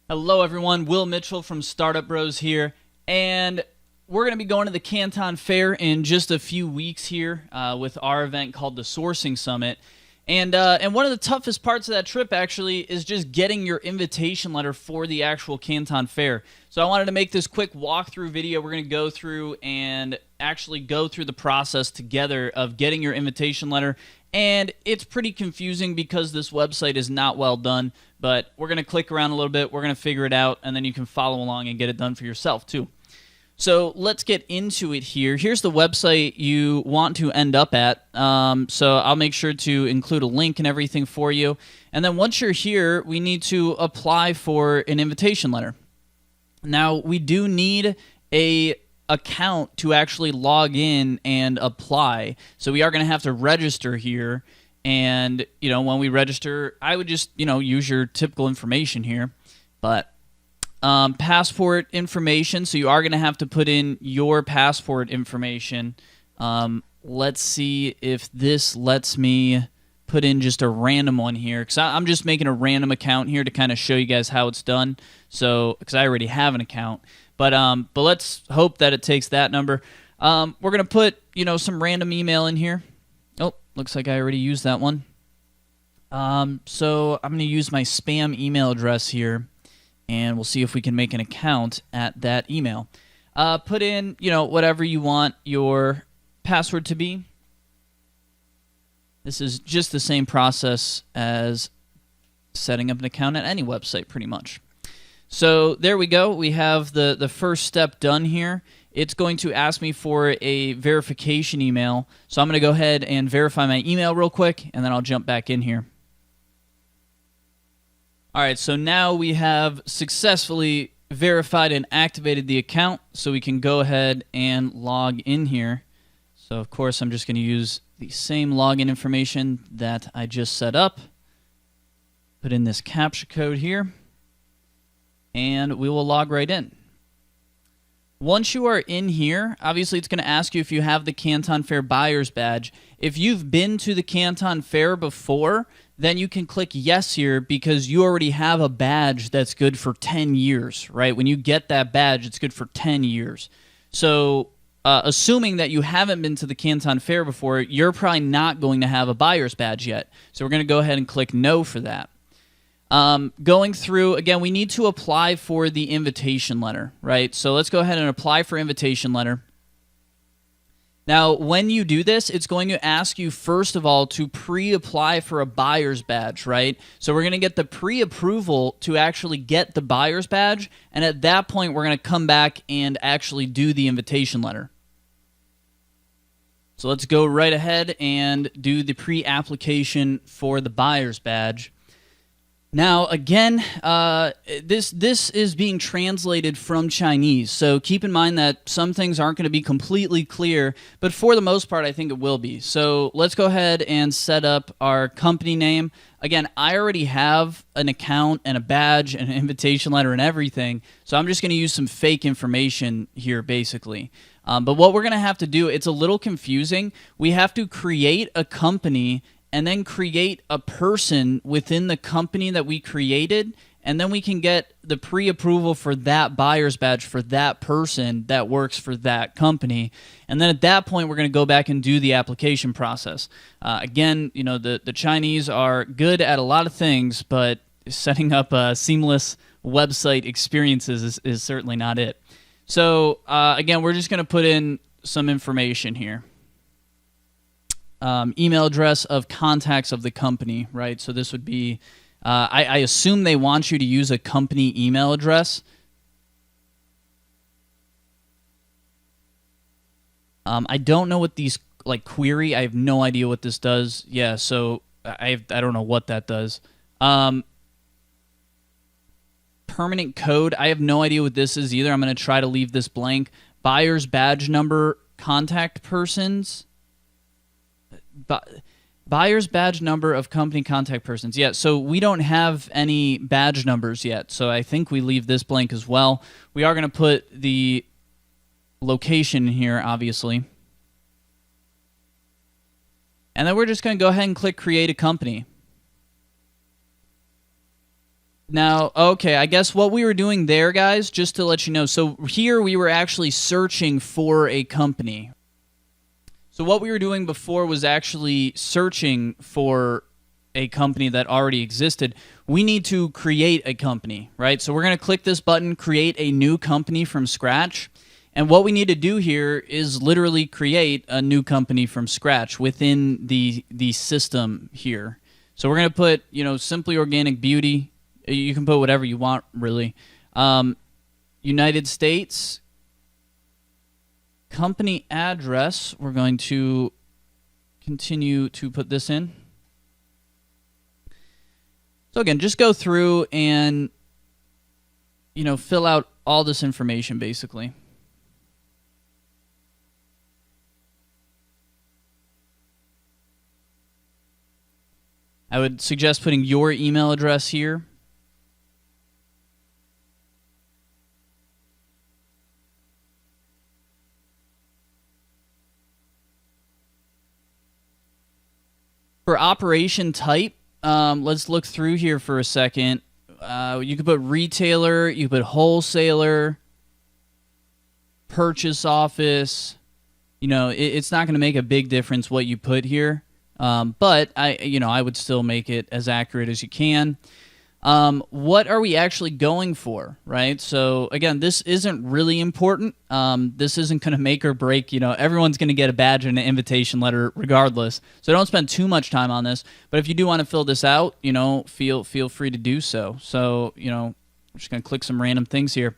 Hello everyone, Will Mitchell from StartupBros here, and we're going to be going to the Canton Fair in just a few weeks here with our event called the Sourcing Summit. And one of the toughest parts of that trip actually is just getting your invitation letter for the actual Canton Fair. So I wanted to make this quick walkthrough video. We're going to go through and actually go through the process together of getting your invitation letter. And it's pretty confusing because this website is not well done, but we're going to click around a little bit, we're going to figure it out, and then you can follow along and get it done for yourself too. So let's get into it here. Here's the website you want to end up at. So I'll make sure to include a link and everything for you. And then once you're here, we need to apply for an invitation letter. Now, we do need a account to actually log in and apply. So we are going to have to register here. And, when we register, I would just, use your typical information here. But passport information, so you are going to have to put in your passport information. Let's see if this lets me put in just a random one here, because I'm just making a random account here to kind of show you guys how it's done. So, because I already have an account, but let's hope that it takes that number. We're going to put some random email in here. Oh, looks like I already used that one. So I'm going to use my spam email address here, and we'll see if we can make an account at that email. Put in, whatever you want your password to be. This is just the same process as setting up an account at any website, pretty much. So there we go. We have the first step done here. It's going to ask me for a verification email. So I'm going to go ahead and verify my email real quick, and then I'll jump back in here. All right, so now we have successfully verified and activated the account, so we can go ahead and log in here. So, of course, I'm just going to use the same login information that I just set up. Put in this CAPTCHA code here, and we will log right in. Once you are in here, obviously it's going to ask you if you have the Canton Fair Buyer's Badge. If you've been to the Canton Fair before, then you can click yes here because you already have a badge that's good for 10 years, right? When you get that badge, it's good for 10 years. So assuming that you haven't been to the Canton Fair before, you're probably not going to have a buyer's badge yet. So we're going to go ahead and click no for that. Going through, again, we need to apply for the invitation letter, right? So let's go ahead and apply for invitation letter. Now, when you do this, it's going to ask you, first of all, to pre-apply for a buyer's badge, right? So we're going to get the pre-approval to actually get the buyer's badge, and at that point, we're going to come back and actually do the invitation letter. So let's go right ahead and do the pre-application for the buyer's badge. Now, again, this is being translated from Chinese, so keep in mind that some things aren't going to be completely clear, but for the most part, I think it will be. So let's go ahead and set up our company name. Again, I already have an account and a badge and an invitation letter and everything, so I'm just going to use some fake information here, basically. But what we're going to have to do, it's a little confusing. We have to create a company and then create a person within the company that we created, and then we can get the pre-approval for that buyer's badge for that person that works for that company. And then at that point, we're going to go back and do the application process. Again, the Chinese are good at a lot of things, but setting up seamless website experiences is certainly not it. So again, we're just going to put in some information here. Email address of contacts of the company, right? So this would be, I assume they want you to use a company email address. I don't know what these, query, I have no idea what this does. Yeah, so I don't know what that does. Permanent code, I have no idea what this is either. I'm going to try to leave this blank. Buyer's badge number, contact persons. Buyer's badge number of company contact persons. Yeah, so we don't have any badge numbers yet, so I think we leave this blank as well. We are going to put the location here, obviously. And then we're just going to go ahead and click Create a Company. Now, okay, I guess what we were doing there, guys, just to let you know, so here we were actually searching for a company. So what we were doing before was actually searching for a company that already existed. We need to create a company, right? So we're going to click this button, create a new company from scratch. And what we need to do here is literally create a new company from scratch within the system here. So we're going to put, Simply Organic Beauty. You can put whatever you want, really. United States. Company address, we're going to continue to put this in. So again, just go through and, fill out all this information, basically. I would suggest putting your email address here. For operation type, let's look through here for a second. You could put retailer, you could put wholesaler, purchase office. It's not going to make a big difference what you put here, but I would still make it as accurate as you can. What are we actually going for, right? So again, this isn't really important. This isn't going to make or break. Everyone's going to get a badge and an invitation letter regardless. So don't spend too much time on this. But if you do want to fill this out, feel free to do so. So I'm just going to click some random things here.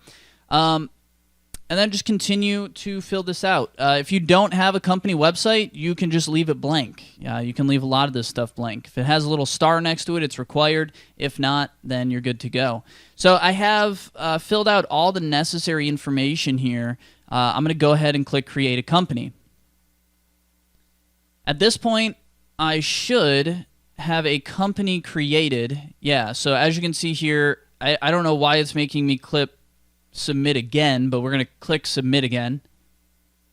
And then just continue to fill this out. If you don't have a company website, you can just leave it blank. You can leave a lot of this stuff blank. If it has a little star next to it, it's required. If not, then you're good to go. So I have filled out all the necessary information here. I'm going to go ahead and click Create a Company. At this point, I should have a company created. Yeah, so as you can see here, I don't know why it's making me click Submit again, but we're going to click Submit again.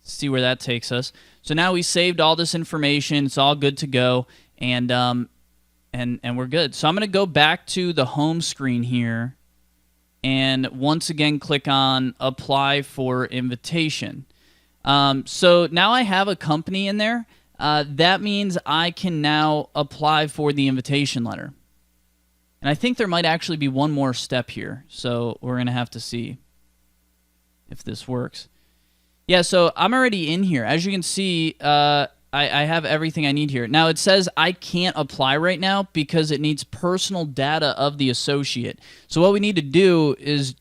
See where that takes us. So now we saved all this information. It's all good to go, and we're good. So I'm going to go back to the home screen here, and once again click on Apply for Invitation. So now I have a company in there. That means I can now apply for the invitation letter. And I think there might actually be one more step here, so we're going to have to see if this works. Yeah, so I'm already in here. As you can see, I have everything I need here. Now, it says I can't apply right now because it needs personal data of the associate. So what we need to do is,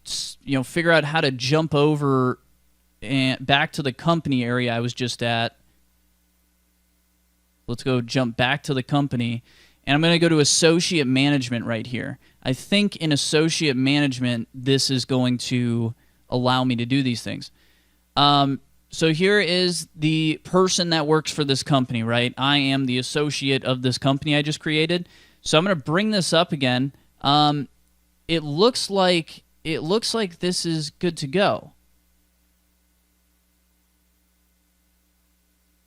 figure out how to jump over and back to the company area I was just at. Let's go jump back to the company. And I'm going to go to Associate Management right here. I think in Associate Management, this is going to allow me to do these things. So here is the person that works for this company, right? I am the associate of this company I just created. So I'm going to bring this up again. It looks like this is good to go.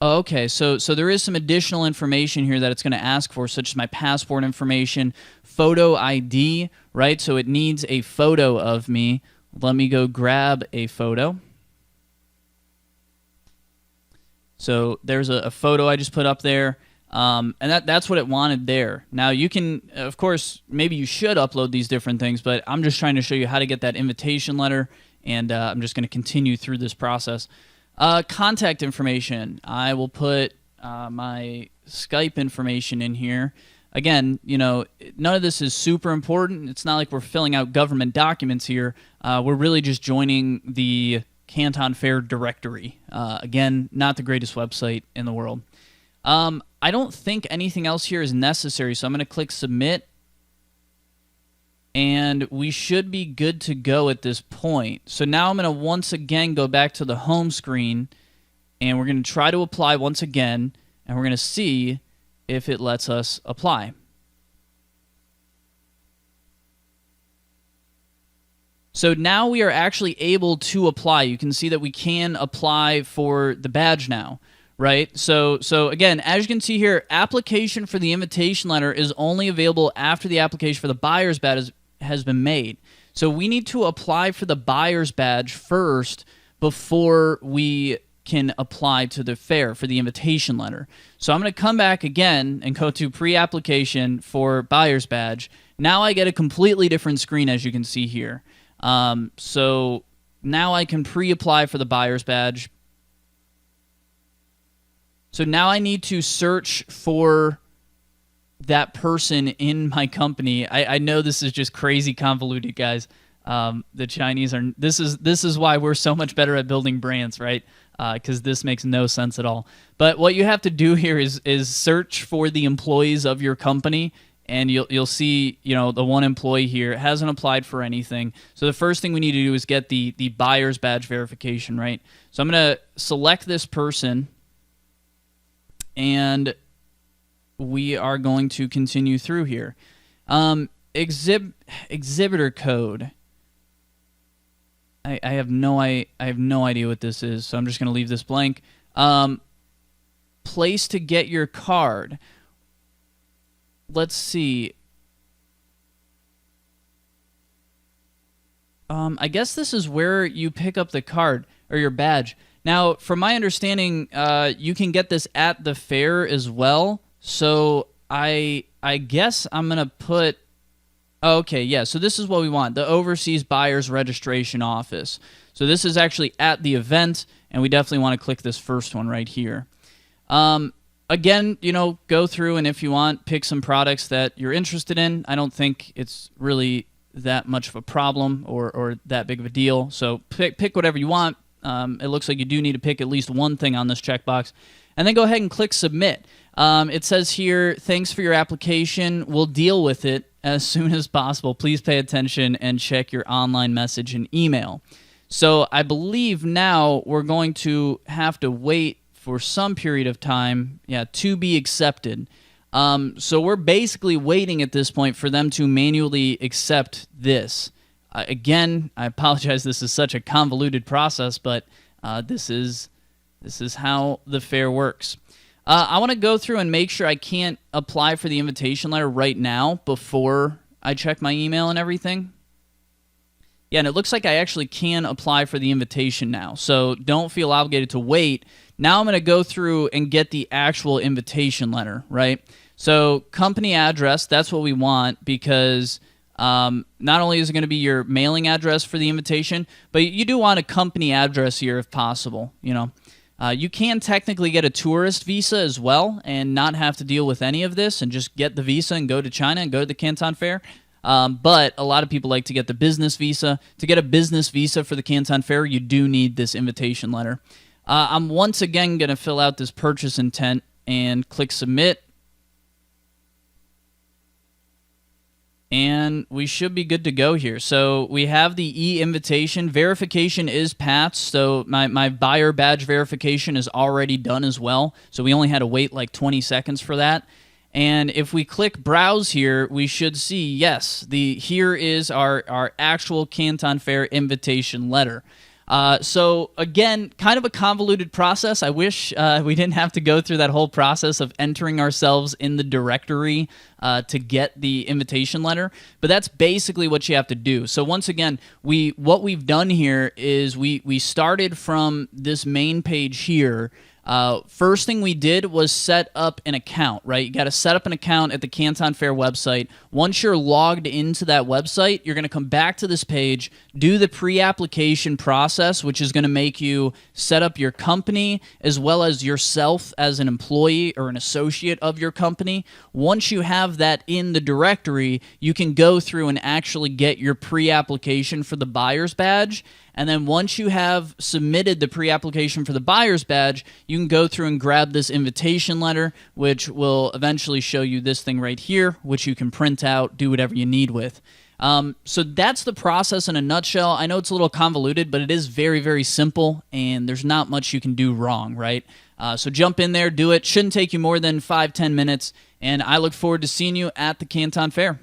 Okay, so there is some additional information here that it's going to ask for, such as my passport information, photo ID, right? So it needs a photo of me. Let me go grab a photo. So there's a photo I just put up there, and that's what it wanted there. Now you can, of course, maybe you should upload these different things, but I'm just trying to show you how to get that invitation letter, and I'm just going to continue through this process. Contact information. I will put my Skype information in here. Again, none of this is super important. It's not like we're filling out government documents here. We're really just joining the Canton Fair directory. Again, not the greatest website in the world. I don't think anything else here is necessary, so I'm going to click Submit. And we should be good to go at this point. So now I'm going to once again go back to the home screen, and we're going to try to apply once again, and we're going to see if it lets us apply. So now we are actually able to apply. You can see that we can apply for the badge now, right? So again, as you can see here, application for the invitation letter is only available after the application for the buyer's has been made. So we need to apply for the buyer's badge first before we can apply to the fair for the invitation letter. So I'm going to come back again and go to pre-application for buyer's badge. Now I get a completely different screen, as you can see here. So now I can pre-apply for the buyer's badge. So now I need to search for that person in my company. I know this is just crazy convoluted, guys. The Chinese are. This is why we're so much better at building brands, right? Because this makes no sense at all. But what you have to do here is search for the employees of your company, and you'll see, the one employee here hasn't applied for anything. So the first thing we need to do is get the buyer's badge verification, right? So I'm going to select this person, and we are going to continue through here. Exhibitor code. I have no idea what this is, so I'm just going to leave this blank. Place to get your card. Let's see. I guess this is where you pick up the card or your badge. Now, from my understanding, you can get this at the fair as well. So I guess I'm going to put... Okay, yeah, so this is what we want, the Overseas Buyers Registration Office. So this is actually at the event, and we definitely want to click this first one right here. Again, go through, and if you want, pick some products that you're interested in. I don't think it's really that much of a problem or that big of a deal. So pick whatever you want. It looks like you do need to pick at least one thing on this checkbox. And then go ahead and click Submit. It says here, thanks for your application. We'll deal with it as soon as possible. Please pay attention and check your online message and email. So I believe now we're going to have to wait for some period of time, to be accepted. So we're basically waiting at this point for them to manually accept this. Again, I apologize. This is such a convoluted process, but this is how the fair works. I want to go through and make sure I can't apply for the invitation letter right now before I check my email and everything. Yeah, and it looks like I actually can apply for the invitation now, so don't feel obligated to wait. Now I'm going to go through and get the actual invitation letter, right? So company address, that's what we want, because not only is it going to be your mailing address for the invitation, but you do want a company address here if possible, You can technically get a tourist visa as well and not have to deal with any of this and just get the visa and go to China and go to the Canton Fair. But a lot of people like to get the business visa. To get a business visa for the Canton Fair, you do need this invitation letter. I'm once again going to fill out this purchase intent and click Submit. And we should be good to go here. So we have the e-invitation. Verification is passed, so my buyer badge verification is already done as well. So we only had to wait like 20 seconds for that. And if we click Browse here, we should see, yes, here is our actual Canton Fair invitation letter. So again, kind of a convoluted process. I wish we didn't have to go through that whole process of entering ourselves in the directory to get the invitation letter, but that's basically what you have to do. So once again, what we've done here is we started from this main page here. First thing we did was set up an account, right? You got to set up an account at the Canton Fair website. Once you're logged into that website, you're going to come back to this page, do the pre-application process, which is going to make you set up your company as well as yourself as an employee or an associate of your company. Once you have that in the directory, you can go through and actually get your pre-application for the buyer's badge. And then once you have submitted the pre-application for the buyer's badge, you can go through and grab this invitation letter, which will eventually show you this thing right here, which you can print out, do whatever you need with. So that's the process in a nutshell. I know it's a little convoluted, but it is very, very simple, and there's not much you can do wrong, right? So jump in there, do it. Shouldn't take you more than 5-10 minutes, and I look forward to seeing you at the Canton Fair.